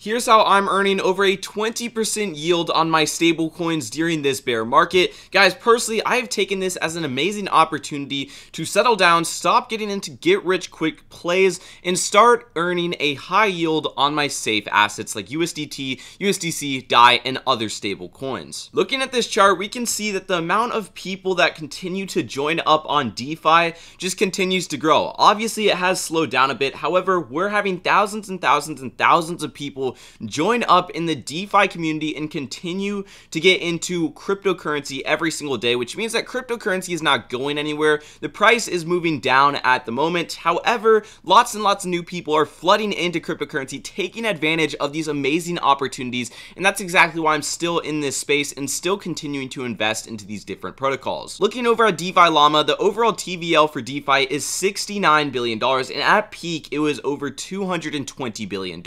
Here's how I'm earning over a 20% yield on my stablecoins during this bear market. Guys, personally, I have taken this as an amazing opportunity to settle down, stop getting into get rich quick plays, and start earning a high yield on my safe assets like USDT, USDC, DAI, and other stablecoins. Looking at this chart, we can see that the amount of people that continue to join up on DeFi just continues to grow. Obviously, it has slowed down a bit. However, we're having thousands and thousands and thousands of people join up in the DeFi community and continue to get into cryptocurrency every single day, which means that cryptocurrency is not going anywhere. The price is moving down at the moment. However, lots and lots of new people are flooding into cryptocurrency, taking advantage of these amazing opportunities, and that's exactly why I'm still in this space and still continuing to invest into these different protocols. Looking over at DeFi Llama, the overall TVL for DeFi is $69 billion, and at peak, it was over $220 billion.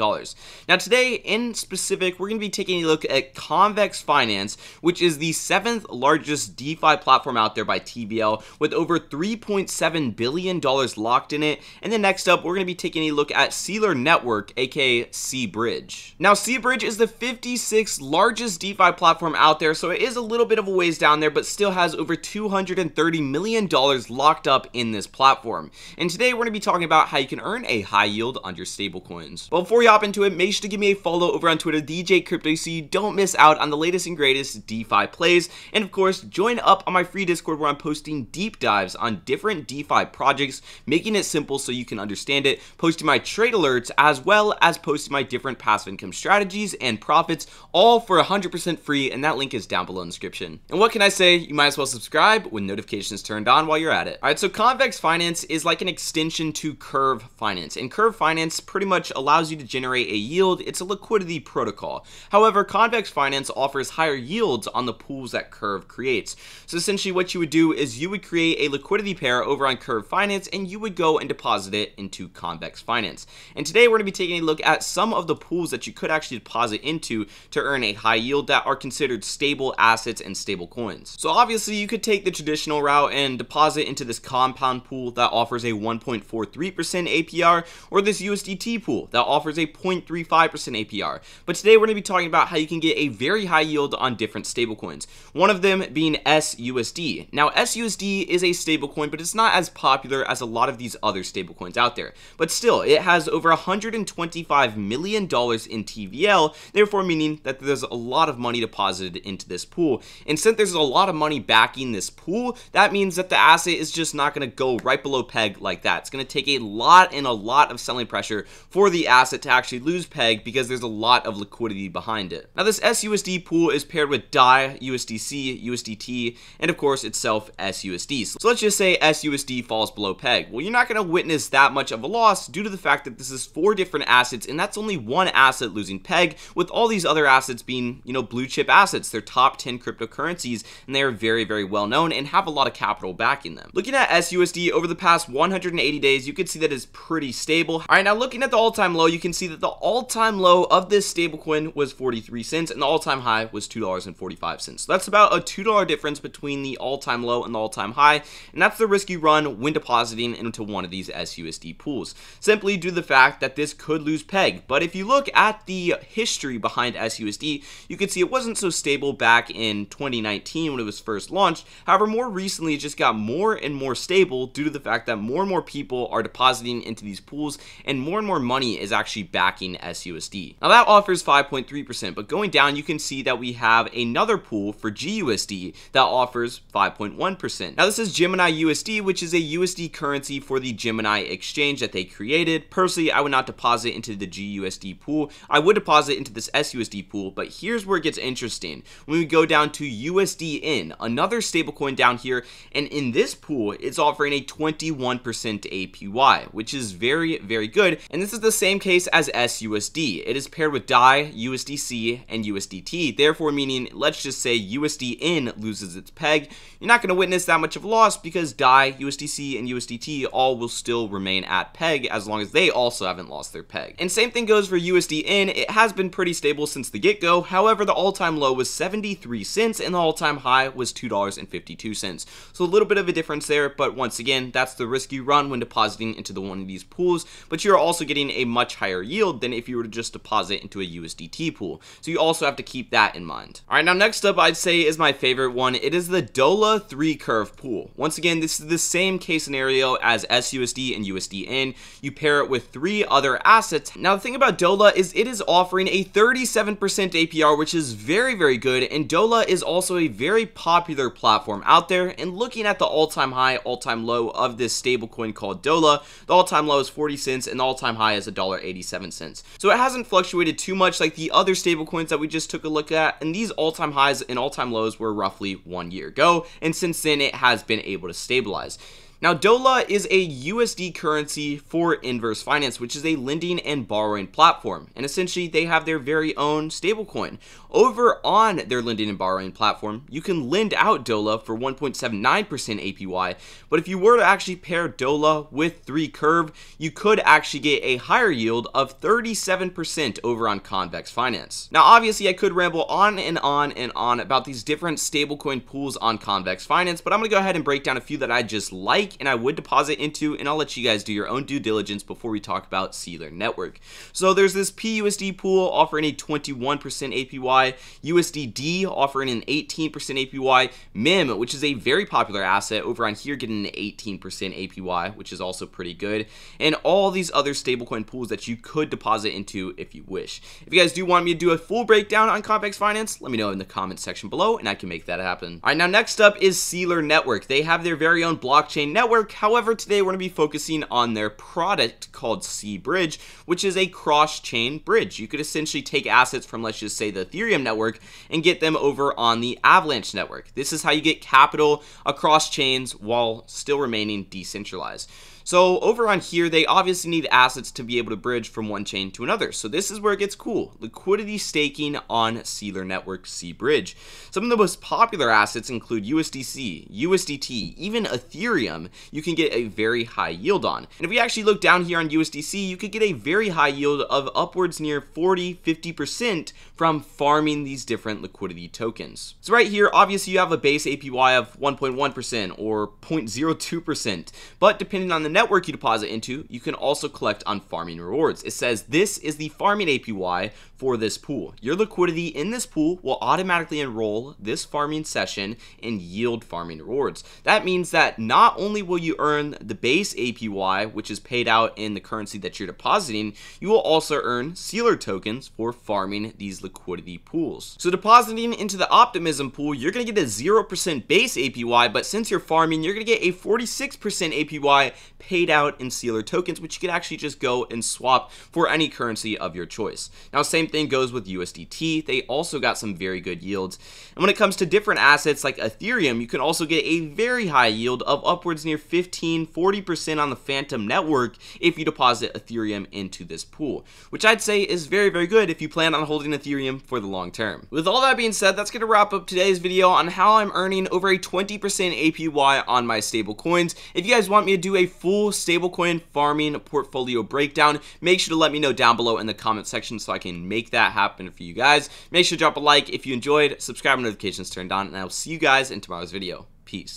Now, today in specific, we're going to be taking a look at Convex Finance, which is the 7th largest DeFi platform out there by TVL, with over $3.7 billion locked in it. And then next up, we're going to be taking a look at Sealer Network, aka C-Bridge. Now, C-Bridge is the 56th largest DeFi platform out there, so it is a little bit of a ways down there, but still has over $230 million locked up in this platform. And today, we're going to be talking about how you can earn a high yield on your stablecoins. But before we hop into it, make sure to give me a follow over on Twitter, DJ Crypto, so you don't miss out on the latest and greatest DeFi plays. And of course, join up on my free Discord where I'm posting deep dives on different DeFi projects, making it simple so you can understand it, posting my trade alerts, as well as posting my different passive income strategies and profits, all for 100% free, and that link is down below in the description. And what can I say? You might as well subscribe with notifications turned on while you're at it. Alright, so Convex Finance is like an extension to Curve Finance, and Curve Finance pretty much allows you to generate a yield. It's a liquidity protocol. However, Convex Finance offers higher yields on the pools that Curve creates. So essentially what you would do is you would create a liquidity pair over on Curve Finance, and you would go and deposit it into Convex Finance. And today we're going to be taking a look at some of the pools that you could actually deposit into to earn a high yield that are considered stable assets and stable coins. So obviously you could take the traditional route and deposit into this compound pool that offers a 1.43% APR, or this USDT pool that offers a 0.35% APR. But today we're going to be talking about how you can get a very high yield on different stablecoins. One of them being SUSD. Now, SUSD is a stablecoin, but it's not as popular as a lot of these other stablecoins out there. But still, it has over $125 million in TVL, therefore meaning that there's a lot of money deposited into this pool. And since there's a lot of money backing this pool, that means that the asset is just not going to go right below peg like that. It's going to take a lot of selling pressure for the asset to actually lose peg, because there's a lot of liquidity behind it. Now, this SUSD pool is paired with DAI, USDC, USDT, and of course itself SUSD. So let's just say SUSD falls below peg. Well, you're not going to witness that much of a loss due to the fact that this is 4 different assets, and that's only one asset losing peg, with all these other assets being, blue chip assets. They're top 10 cryptocurrencies, and they are very, very well known and have a lot of capital backing them. Looking at SUSD over the past 180 days, you can see that it's pretty stable. All right, now looking at the all-time low, you can see that the all-time low of this stablecoin was 43 cents, and the all-time high was $2.45. So that's about a $2 difference between the all-time low and the all-time high, and that's the risk you run when depositing into one of these SUSD pools, simply due to the fact that this could lose peg. But if you look at the history behind SUSD, you can see it wasn't so stable back in 2019 when it was first launched. However, more recently, it just got more and more stable due to the fact that more and more people are depositing into these pools, and more money is actually backing SUSD. Now, that offers 5.3%, but going down, you can see that we have another pool for GUSD that offers 5.1%. Now, this is Gemini USD, which is a USD currency for the Gemini exchange that they created. Personally, I would not deposit into the GUSD pool. I would deposit into this SUSD pool, but here's where it gets interesting. When we go down to USDN, another stablecoin down here, and in this pool, it's offering a 21% APY, which is very, very good. And this is the same case as SUSD. It is paired with DAI, USDC, and USDT, therefore meaning, let's just say USDN loses its peg, you're not going to witness that much of a loss, because DAI, USDC, and USDT all will still remain at peg as long as they also haven't lost their peg. And same thing goes for USDN. It has been pretty stable since the get-go. However, the all-time low was 73 cents, and the all-time high was $2.52. So a little bit of a difference there, but once again, that's the risk you run when depositing into one of these pools, but you're also getting a much higher yield than if you were to just just deposit into a USDT pool. So you also have to keep that in mind. All right, now next up I'd say is my favorite one. It is the DOLA 3 curve pool. Once again, this is the same case scenario as SUSD and USDN. You pair it with 3 other assets. Now the thing about DOLA is it is offering a 37% APR, which is very, very good. And DOLA is also a very popular platform out there. And looking at the all-time high, all-time low of this stablecoin called DOLA, the all-time low is 40 cents and the all-time high is $1.87. So it hasn't fluctuated too much like the other stablecoins that we just took a look at. And these all-time highs and all-time lows were roughly 1 year ago. And since then, it has been able to stabilize. Now, DOLA is a USD currency for inverse finance, which is a lending and borrowing platform. And essentially, they have their very own stablecoin. Over on their lending and borrowing platform, you can lend out DOLA for 1.79% APY. But if you were to actually pair DOLA with 3 curve, you could actually get a higher yield of 37% over on Convex Finance. Now, obviously, I could ramble on and on and on about these different stablecoin pools on Convex Finance, but I'm going to go ahead and break down a few that I just like and I would deposit into, and I'll let you guys do your own due diligence before we talk about Sealer Network. So there's this PUSD pool offering a 21% APY, USDD offering an 18% APY, MIM, which is a very popular asset over on here, getting an 18% APY, which is also pretty good, and all these other stablecoin pools that you could deposit into if you wish. If you guys do want me to do a full breakdown on Convex Finance, let me know in the comments section below and I can make that happen. All right, now next up is Sealer Network. They have their very own blockchain network. However, today we're going to be focusing on their product called C-Bridge, which is a cross-chain bridge. You could essentially take assets from, let's just say, the Ethereum network and get them over on the Avalanche network. This is how you get capital across chains while still remaining decentralized. So over on here, they obviously need assets to be able to bridge from one chain to another. So this is where it gets cool. Liquidity staking on Sealer Network C-Bridge. Some of the most popular assets include USDC, USDT, even Ethereum. You can get a very high yield on. And if we actually look down here on USDC, you could get a very high yield of upwards near 40-50% from farming these different liquidity tokens. So right here, obviously you have a base APY of 1.1% or 0.02%, but depending on the network you deposit into, you can also collect on farming rewards. It says this is the farming APY for this pool. Your liquidity in this pool will automatically enroll this farming session and yield farming rewards. That means that not only will you earn the base APY, which is paid out in the currency that you're depositing, you will also earn Sealer tokens for farming these liquidity pools. So depositing into the Optimism pool, you're going to get a 0% base APY, but since you're farming, you're going to get a 46% APY paid out in Sealer tokens, which you could actually just go and swap for any currency of your choice. Now, same thing goes with USDT. They also got some very good yields. And when it comes to different assets like Ethereum, you can also get a very high yield of upwards near 15-40% on the Phantom network if you deposit Ethereum into this pool, which I'd say is very, very good if you plan on holding Ethereum for the long term. With all that being said, that's going to wrap up today's video on how I'm earning over a 20% APY on my stable coins. If you guys want me to do a full stablecoin farming portfolio breakdown, make sure to let me know down below in the comment section so I can make that happen for you guys. Make sure to drop a like if you enjoyed, subscribe and notifications turned on, and I'll see you guys in tomorrow's video. Peace.